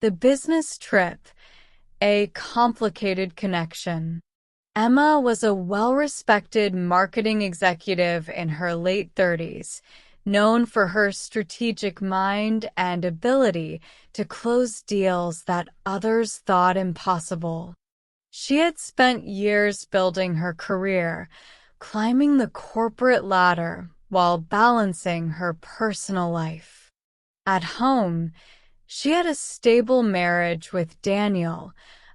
The business trip, a complicated connection. Emma was a well-respected marketing executive in her late 30s, known for her strategic mind and ability to close deals that others thought impossible. She had spent years building her career, climbing the corporate ladder while balancing her personal life. At home, she had a stable marriage with Daniel,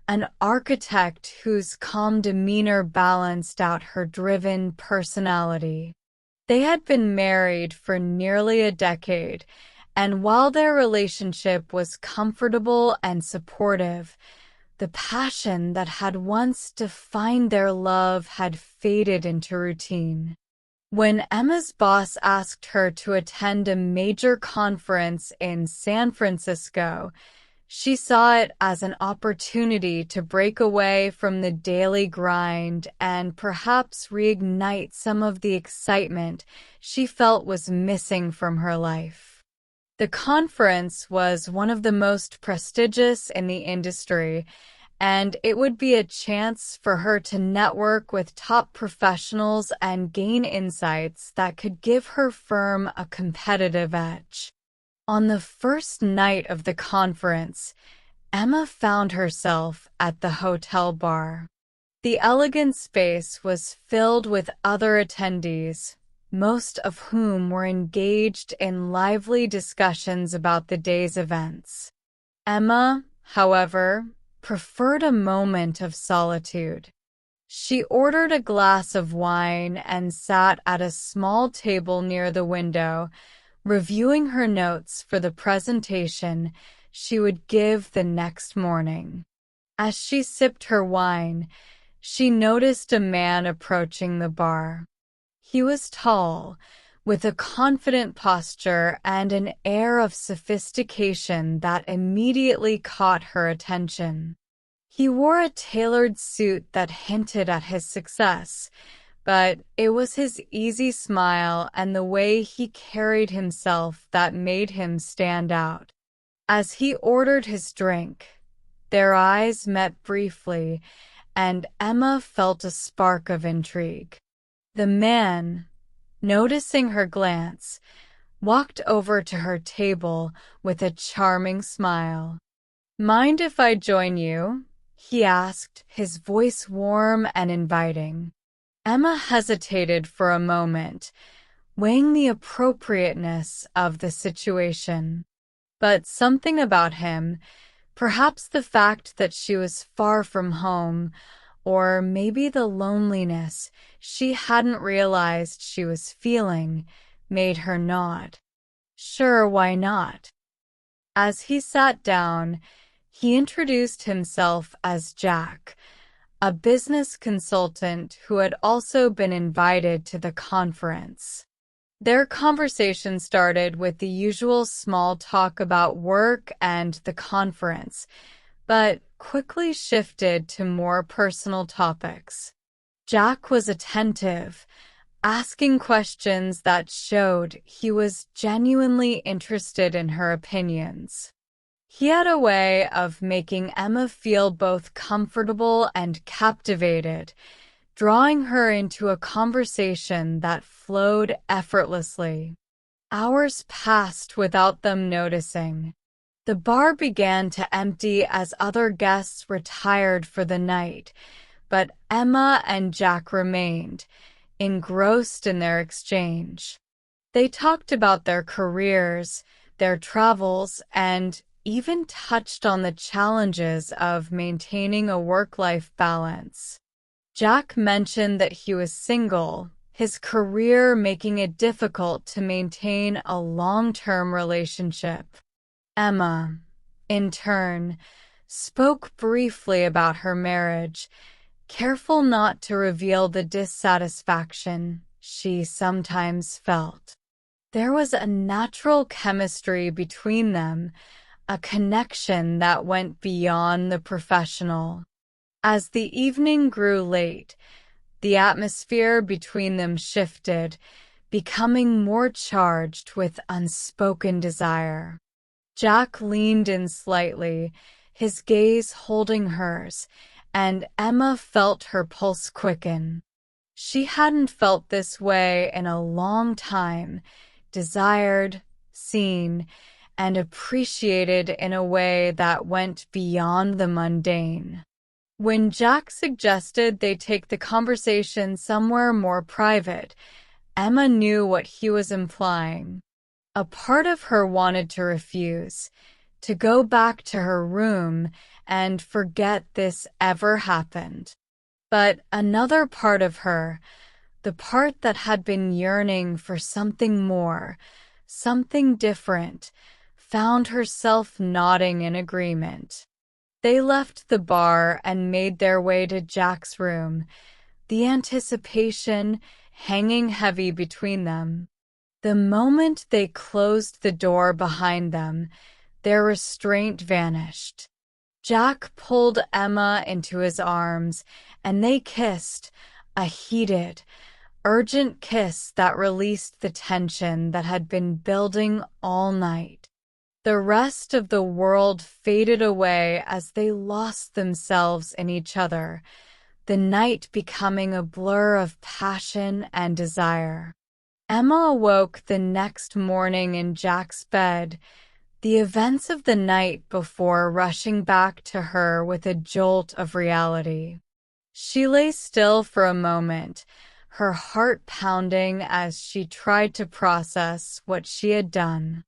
an architect whose calm demeanor balanced out her driven personality. They had been married for nearly a decade, and while their relationship was comfortable and supportive, the passion that had once defined their love had faded into routine. When Emma's boss asked her to attend a major conference in San Francisco, she saw it as an opportunity to break away from the daily grind and perhaps reignite some of the excitement she felt was missing from her life. The conference was one of the most prestigious in the industry, and it would be a chance for her to network with top professionals and gain insights that could give her firm a competitive edge. On the first night of the conference, Emma found herself at the hotel bar. The elegant space was filled with other attendees, most of whom were engaged in lively discussions about the day's events. Emma, however, preferred a moment of solitude. She ordered a glass of wine and sat at a small table near the window, reviewing her notes for the presentation she would give the next morning. As she sipped her wine, she noticed a man approaching the bar. He was tall, with a confident posture and an air of sophistication that immediately caught her attention. He wore a tailored suit that hinted at his success, but it was his easy smile and the way he carried himself that made him stand out. As he ordered his drink, their eyes met briefly, and Emma felt a spark of intrigue. The man, noticing her glance, walked over to her table with a charming smile. "Mind if I join you?" he asked, his voice warm and inviting. Emma hesitated for a moment, weighing the appropriateness of the situation. But something about him, perhaps the fact that she was far from home, or maybe the loneliness she hadn't realized she was feeling, made her nod. Sure, why not? As he sat down, he introduced himself as Jack, a business consultant who had also been invited to the conference. Their conversation started with the usual small talk about work and the conference, but quickly shifted to more personal topics. Jack was attentive, asking questions that showed he was genuinely interested in her opinions. He had a way of making Emma feel both comfortable and captivated, drawing her into a conversation that flowed effortlessly. Hours passed without them noticing. The bar began to empty as other guests retired for the night, but Emma and Jack remained, engrossed in their exchange. They talked about their careers, their travels, and even touched on the challenges of maintaining a work-life balance. Jack mentioned that he was single, his career making it difficult to maintain a long-term relationship. Emma, in turn, spoke briefly about her marriage, careful not to reveal the dissatisfaction she sometimes felt. There was a natural chemistry between them, a connection that went beyond the professional. As the evening grew late, the atmosphere between them shifted, becoming more charged with unspoken desire. Jack leaned in slightly, his gaze holding hers, and Emma felt her pulse quicken. She hadn't felt this way in a long time, desired, seen, and appreciated in a way that went beyond the mundane. When Jack suggested they take the conversation somewhere more private, Emma knew what he was implying. A part of her wanted to refuse, to go back to her room and forget this ever happened. But another part of her, the part that had been yearning for something more, something different, found herself nodding in agreement. They left the bar and made their way to Jack's room, the anticipation hanging heavy between them. The moment they closed the door behind them, their restraint vanished. Jack pulled Emma into his arms, and they kissed, a heated, urgent kiss that released the tension that had been building all night. The rest of the world faded away as they lost themselves in each other, the night becoming a blur of passion and desire. Emma awoke the next morning in Jack's bed, the events of the night before rushing back to her with a jolt of reality. She lay still for a moment, her heart pounding as she tried to process what she had done.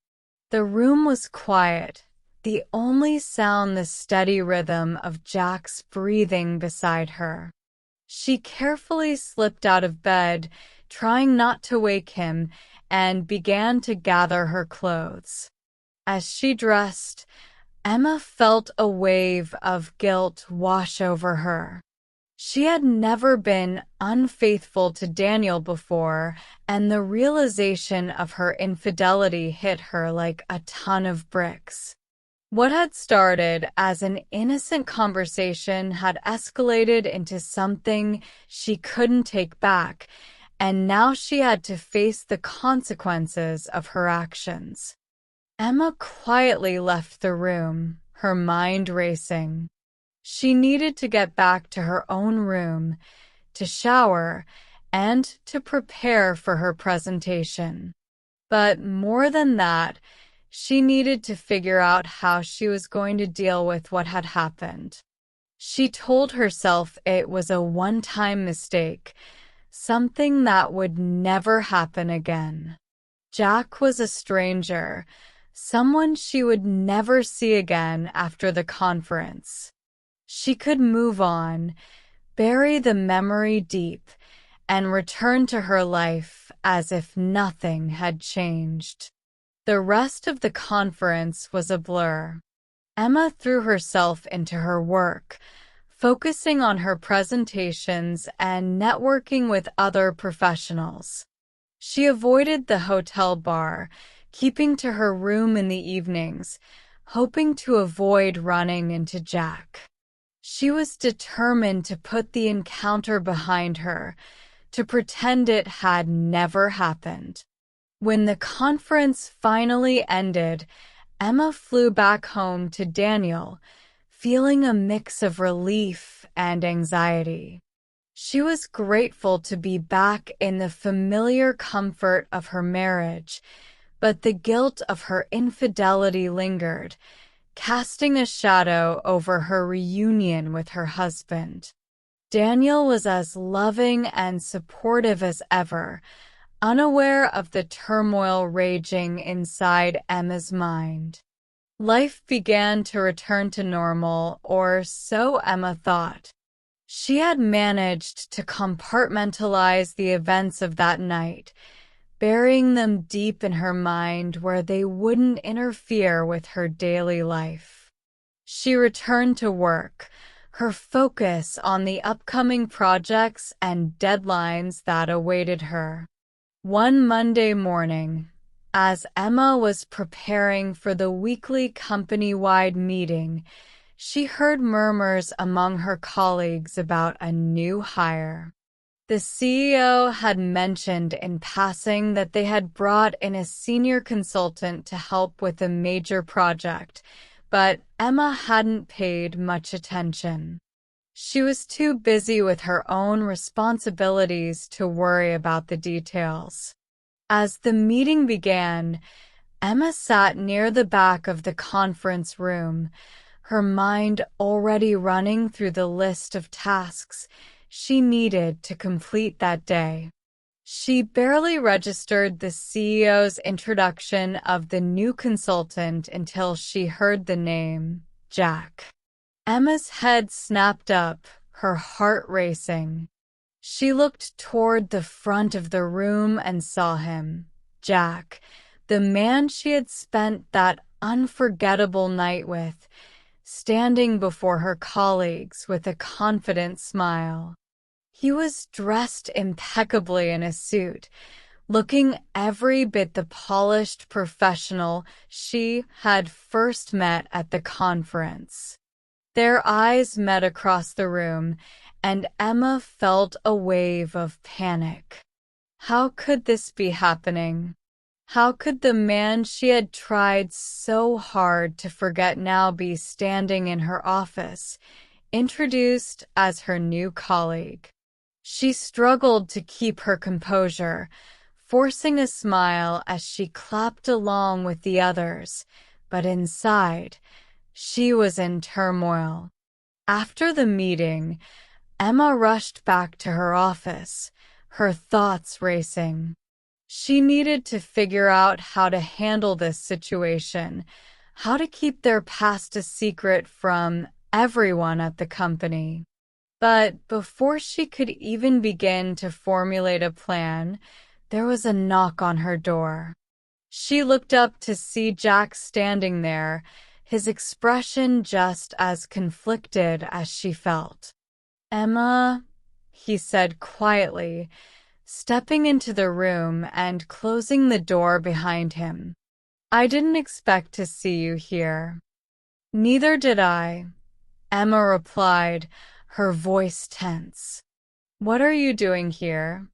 The room was quiet, the only sound the steady rhythm of Jack's breathing beside her. She carefully slipped out of bed, trying not to wake him, and began to gather her clothes. As she dressed, Emma felt a wave of guilt wash over her. She had never been unfaithful to Daniel before, and the realization of her infidelity hit her like a ton of bricks. What had started as an innocent conversation had escalated into something she couldn't take back, and now she had to face the consequences of her actions. Emma quietly left the room, her mind racing. She needed to get back to her own room, to shower, and to prepare for her presentation. But more than that, she needed to figure out how she was going to deal with what had happened. She told herself it was a one-time mistake, something that would never happen again. Jack was a stranger, someone she would never see again after the conference. She could move on, bury the memory deep, and return to her life as if nothing had changed. The rest of the conference was a blur. Emma threw herself into her work, focusing on her presentations and networking with other professionals. She avoided the hotel bar, keeping to her room in the evenings, hoping to avoid running into Jack. She was determined to put the encounter behind her, to pretend it had never happened. When the conference finally ended, Emma flew back home to Daniel, feeling a mix of relief and anxiety. She was grateful to be back in the familiar comfort of her marriage, but the guilt of her infidelity lingered, casting a shadow over her reunion with her husband. Daniel was as loving and supportive as ever, unaware of the turmoil raging inside Emma's mind. Life began to return to normal, or so Emma thought. She had managed to compartmentalize the events of that night, burying them deep in her mind where they wouldn't interfere with her daily life. She returned to work, her focus on the upcoming projects and deadlines that awaited her. One Monday morning, as Emma was preparing for the weekly company-wide meeting, she heard murmurs among her colleagues about a new hire. The CEO had mentioned in passing that they had brought in a senior consultant to help with a major project, but Emma hadn't paid much attention. She was too busy with her own responsibilities to worry about the details. As the meeting began, Emma sat near the back of the conference room, her mind already running through the list of tasks she needed to complete that day. She barely registered the CEO's introduction of the new consultant until she heard the name, Jack. Emma's head snapped up, her heart racing. She looked toward the front of the room and saw him, Jack, the man she had spent that unforgettable night with, standing before her colleagues with a confident smile. He was dressed impeccably in a suit, looking every bit the polished professional she had first met at the conference. Their eyes met across the room, and Emma felt a wave of panic. How could this be happening? How could the man she had tried so hard to forget now be standing in her office, introduced as her new colleague? She struggled to keep her composure, forcing a smile as she clapped along with the others, but inside, she was in turmoil. After the meeting, Emma rushed back to her office, her thoughts racing. She needed to figure out how to handle this situation, how to keep their past a secret from everyone at the company. But before she could even begin to formulate a plan, there was a knock on her door. She looked up to see Jack standing there, his expression just as conflicted as she felt. "Emma," he said quietly, stepping into the room and closing the door behind him. "I didn't expect to see you here." "Neither did I," Emma replied, her voice tense. "What are you doing here?"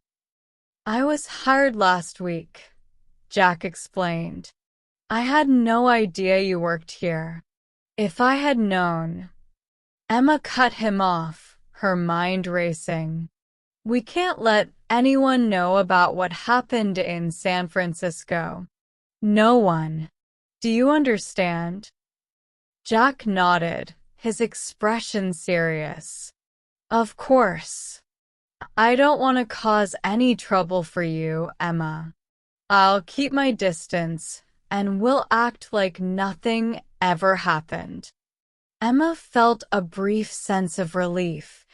"I was hired last week," Jack explained. "I had no idea you worked here. If I had known—" Emma cut him off, her mind racing. "We can't let anyone know about what happened in San Francisco. No one. Do you understand?" Jack nodded, his expression serious. "Of course. I don't want to cause any trouble for you, Emma. I'll keep my distance, and we'll act like nothing ever happened." Emma felt a brief sense of relief,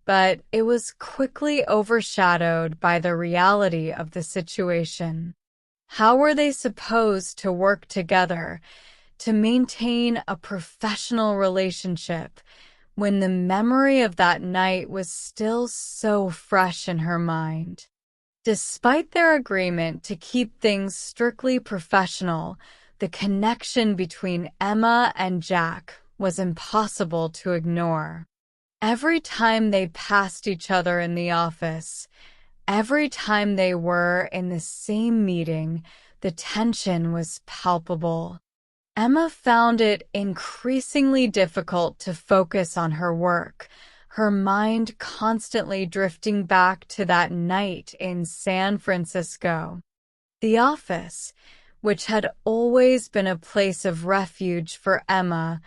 but it was quickly overshadowed by the reality of the situation. How were they supposed to work together to maintain a professional relationship when the memory of that night was still so fresh in her mind? Despite their agreement to keep things strictly professional, the connection between Emma and Jack was impossible to ignore. Every time they passed each other in the office, every time they were in the same meeting, the tension was palpable. Emma found it increasingly difficult to focus on her work, her mind constantly drifting back to that night in San Francisco. The office, which had always been a place of refuge for Emma,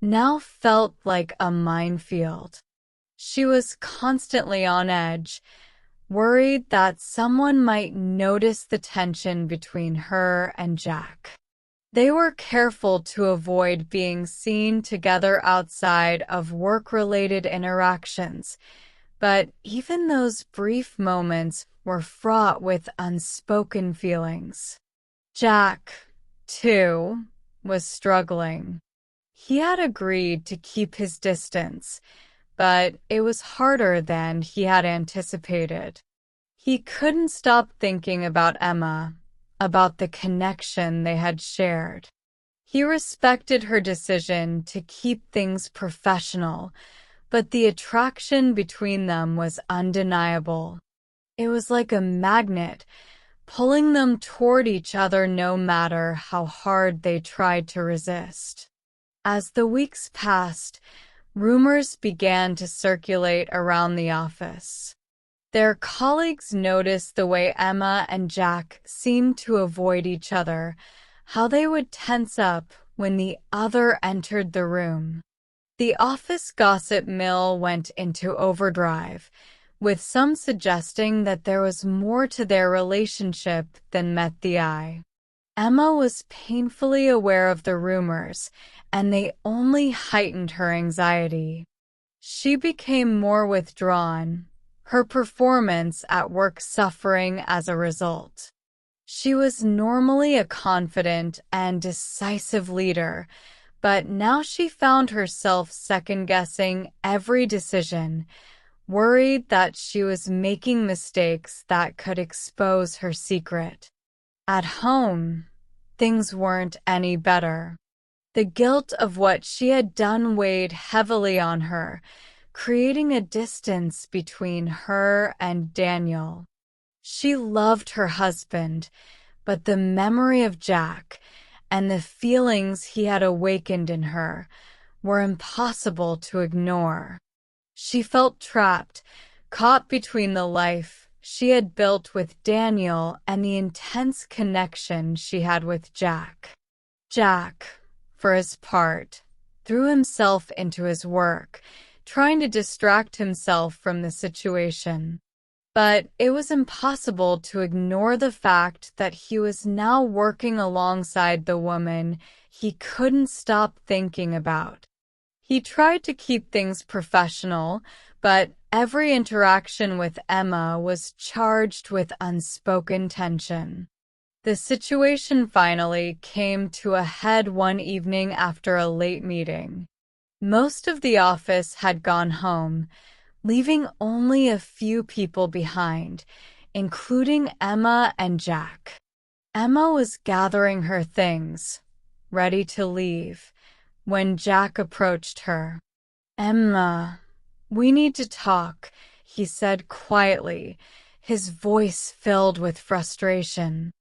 now felt like a minefield. She was constantly on edge, worried that someone might notice the tension between her and Jack. They were careful to avoid being seen together outside of work-related interactions, but even those brief moments were fraught with unspoken feelings. Jack, too, was struggling. He had agreed to keep his distance, but it was harder than he had anticipated. He couldn't stop thinking about Emma, about the connection they had shared. He respected her decision to keep things professional, but the attraction between them was undeniable. It was like a magnet, pulling them toward each other no matter how hard they tried to resist. As the weeks passed, rumors began to circulate around the office. Their colleagues noticed the way Emma and Jack seemed to avoid each other, how they would tense up when the other entered the room. The office gossip mill went into overdrive, with some suggesting that there was more to their relationship than met the eye. Emma was painfully aware of the rumors, and they only heightened her anxiety. She became more withdrawn, her performance at work suffering as a result. She was normally a confident and decisive leader, but now she found herself second-guessing every decision, worried that she was making mistakes that could expose her secret. At home, things weren't any better. The guilt of what she had done weighed heavily on her, creating a distance between her and Daniel. She loved her husband, but the memory of Jack and the feelings he had awakened in her were impossible to ignore. She felt trapped, caught between the life she had built with Daniel and the intense connection she had with Jack. Jack, for his part, threw himself into his work, trying to distract himself from the situation. But it was impossible to ignore the fact that he was now working alongside the woman he couldn't stop thinking about. He tried to keep things professional, but every interaction with Emma was charged with unspoken tension. The situation finally came to a head one evening after a late meeting. Most of the office had gone home, leaving only a few people behind, including Emma and Jack. Emma was gathering her things, ready to leave, when Jack approached her. "Emma, we need to talk," he said quietly, his voice filled with frustration.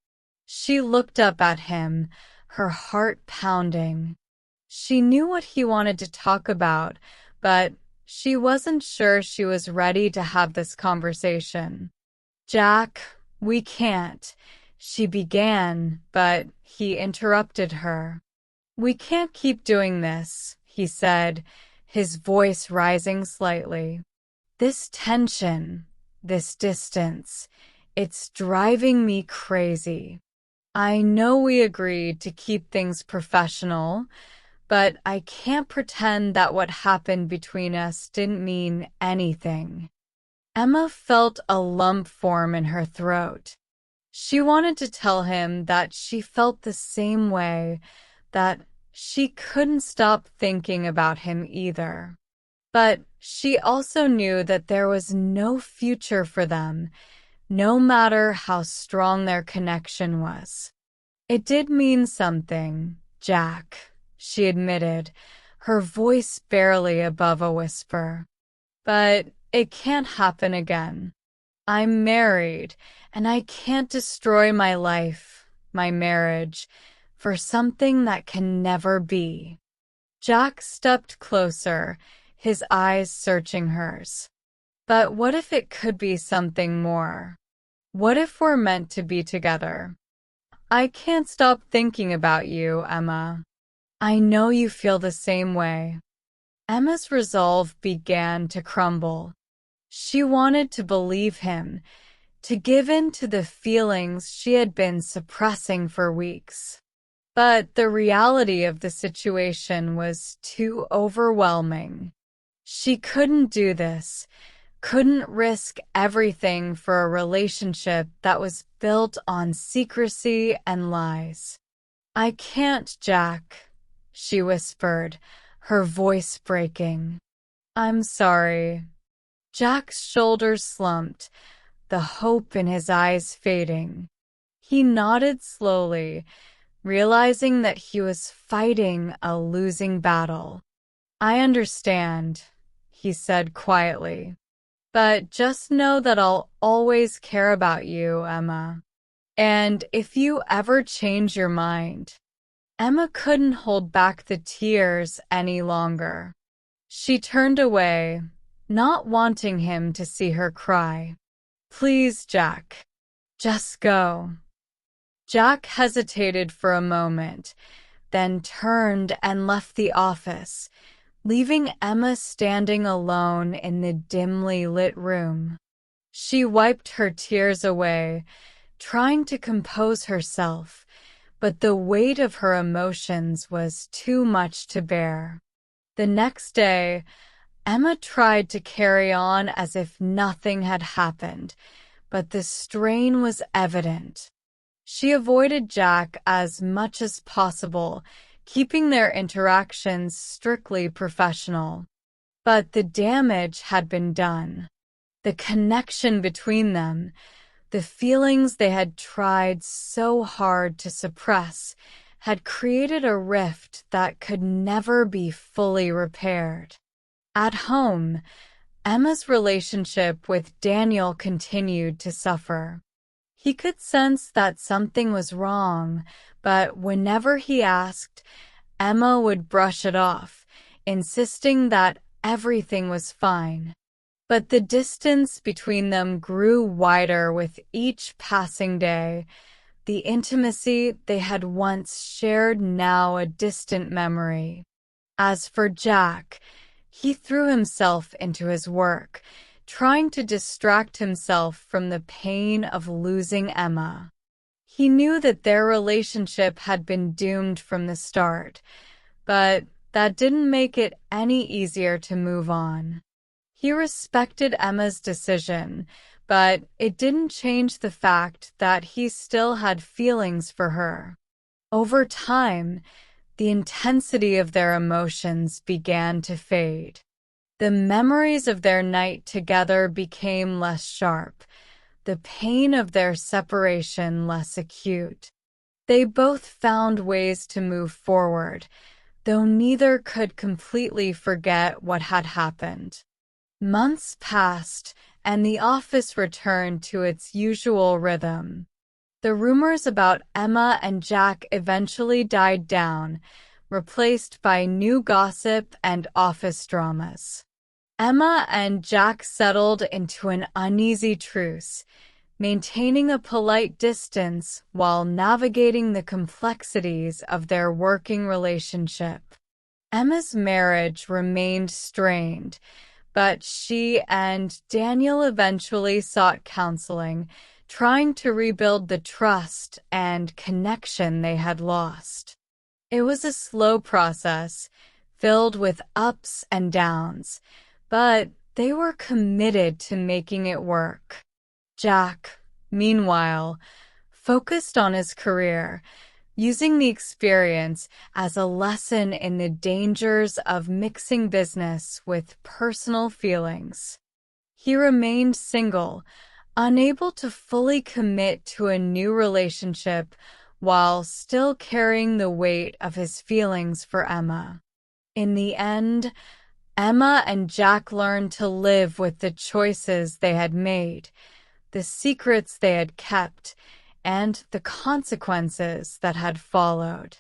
She looked up at him, her heart pounding. She knew what he wanted to talk about, but she wasn't sure she was ready to have this conversation. "Jack, we can't," she began, but he interrupted her. "We can't keep doing this," he said, his voice rising slightly. "This tension, this distance, it's driving me crazy. I know we agreed to keep things professional, but I can't pretend that what happened between us didn't mean anything." Emma felt a lump form in her throat. She wanted to tell him that she felt the same way, that she couldn't stop thinking about him either. But she also knew that there was no future for them, no matter how strong their connection was. "It did mean something, Jack," she admitted, her voice barely above a whisper. "But it can't happen again. I'm married, and I can't destroy my life, my marriage, for something that can never be." Jack stepped closer, his eyes searching hers. "But what if it could be something more? What if we're meant to be together? I can't stop thinking about you, Emma. I know you feel the same way." Emma's resolve began to crumble. She wanted to believe him, to give in to the feelings she had been suppressing for weeks. But the reality of the situation was too overwhelming. She couldn't do this, couldn't risk everything for a relationship that was built on secrecy and lies. "I can't, Jack," she whispered, her voice breaking. "I'm sorry." Jack's shoulders slumped, the hope in his eyes fading. He nodded slowly, realizing that he was fighting a losing battle. "I understand," he said quietly. But just know that I'll always care about you, Emma. And if you ever change your mind, Emma couldn't hold back the tears any longer. She turned away, not wanting him to see her cry. Please, Jack. Just go. Jack hesitated for a moment, then turned and left the office, leaving Emma standing alone in the dimly lit room. She wiped her tears away, trying to compose herself, but the weight of her emotions was too much to bear. The next day, Emma tried to carry on as if nothing had happened, but the strain was evident. She avoided Jack as much as possible, keeping their interactions strictly professional. But the damage had been done. The connection between them, the feelings they had tried so hard to suppress, had created a rift that could never be fully repaired. At home, Emma's relationship with Daniel continued to suffer. He could sense that something was wrong, but whenever he asked, Emma would brush it off, insisting that everything was fine. But the distance between them grew wider with each passing day. The intimacy they had once shared now a distant memory. As for Jack, he threw himself into his work, trying to distract himself from the pain of losing Emma. He knew that their relationship had been doomed from the start, but that didn't make it any easier to move on. He respected Emma's decision, but it didn't change the fact that he still had feelings for her. Over time, the intensity of their emotions began to fade. The memories of their night together became less sharp, the pain of their separation less acute. They both found ways to move forward, though neither could completely forget what had happened. Months passed, and the office returned to its usual rhythm. The rumors about Emma and Jack eventually died down, replaced by new gossip and office dramas. Emma and Jack settled into an uneasy truce, maintaining a polite distance while navigating the complexities of their working relationship. Emma's marriage remained strained, but she and Daniel eventually sought counseling, trying to rebuild the trust and connection they had lost. It was a slow process, filled with ups and downs, but they were committed to making it work. Jack, meanwhile, focused on his career, using the experience as a lesson in the dangers of mixing business with personal feelings. He remained single, unable to fully commit to a new relationship while still carrying the weight of his feelings for Emma. In the end, Emma and Jack learned to live with the choices they had made, the secrets they had kept, and the consequences that had followed.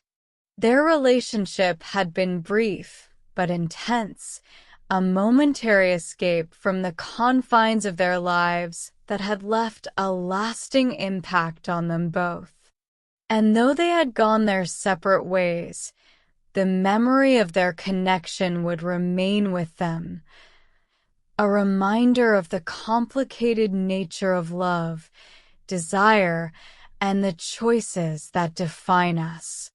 Their relationship had been brief but intense, a momentary escape from the confines of their lives that had left a lasting impact on them both. And though they had gone their separate ways, the memory of their connection would remain with them, a reminder of the complicated nature of love, desire, and the choices that define us.